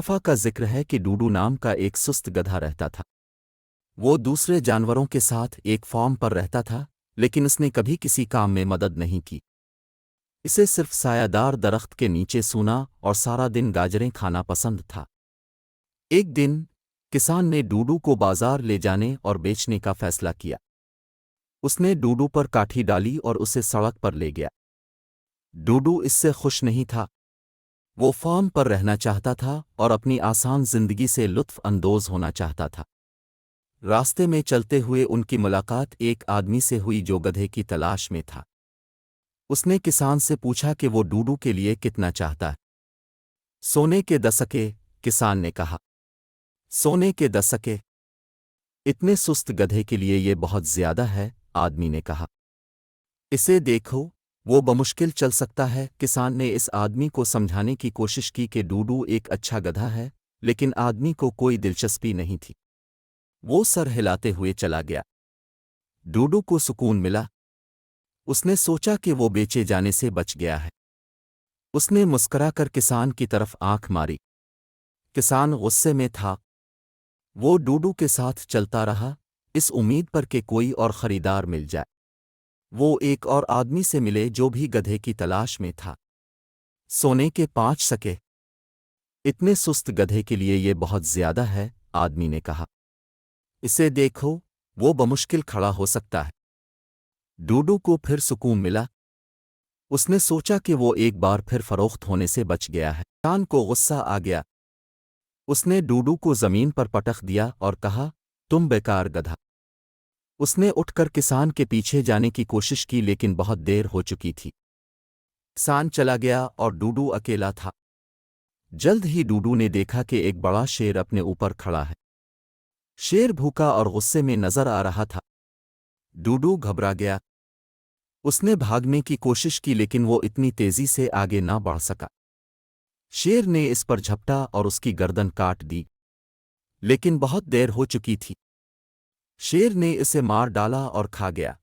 दफ़ा का जिक्र है कि डूडू नाम का एक सुस्त गधा रहता था। वो दूसरे जानवरों के साथ एक फार्म पर रहता था, लेकिन उसने कभी किसी काम में मदद नहीं की। इसे सिर्फ सायादार दरख्त के नीचे सूना और सारा दिन गाजरें खाना पसंद था। एक दिन किसान ने डूडू को बाजार ले जाने और बेचने का फैसला किया। उसने डूडू पर काठी डाली और उसे सड़क पर ले गया। डूडू इससे खुश नहीं था। वो फार्म पर रहना चाहता था और अपनी आसान जिंदगी से लुत्फ अंदोज होना चाहता था। रास्ते में चलते हुए उनकी मुलाकात एक आदमी से हुई जो गधे की तलाश में था। उसने किसान से पूछा कि वो डूडू के लिए कितना चाहता है। सोने के 10 अके, किसान ने कहा। सोने के 10 अके? इतने सुस्त गधे के लिए ये बहुत ज्यादा है, आदमी ने कहा। इसे देखो, वो बमुश्किल चल सकता है। किसान ने इस आदमी को समझाने की कोशिश की कि डूडू एक अच्छा गधा है, लेकिन आदमी को कोई दिलचस्पी नहीं थी। वो सर हिलाते हुए चला गया। डूडू को सुकून मिला। उसने सोचा कि वो बेचे जाने से बच गया है। उसने मुस्कुराकर किसान की तरफ आंख मारी। किसान गुस्से में था। वो डूडू के साथ चलता रहा, इस उम्मीद पर कि कोई और खरीदार मिल जाए। वो एक और आदमी से मिले जो भी गधे की तलाश में था। सोने के 5 सके? इतने सुस्त गधे के लिए ये बहुत ज्यादा है, आदमी ने कहा। इसे देखो, वो बमुश्किल खड़ा हो सकता है। डूडू को फिर सुकून मिला। उसने सोचा कि वो एक बार फिर फरोख्त होने से बच गया है। किसान को गुस्सा आ गया। उसने डूडू को जमीन पर पटक दिया और कहा, तुम बेकार गधा। उसने उठकर किसान के पीछे जाने की कोशिश की, लेकिन बहुत देर हो चुकी थी। किसान चला गया और डूडू अकेला था। जल्द ही डूडू ने देखा कि एक बड़ा शेर अपने ऊपर खड़ा है। शेर भूखा और गुस्से में नजर आ रहा था। डूडू घबरा गया। उसने भागने की कोशिश की, लेकिन वो इतनी तेजी से आगे ना बढ़ सका। शेर ने इस पर झपटा और उसकी गर्दन काट दी, लेकिन बहुत देर हो चुकी थी। शेर ने इसे मार डाला और खा गया।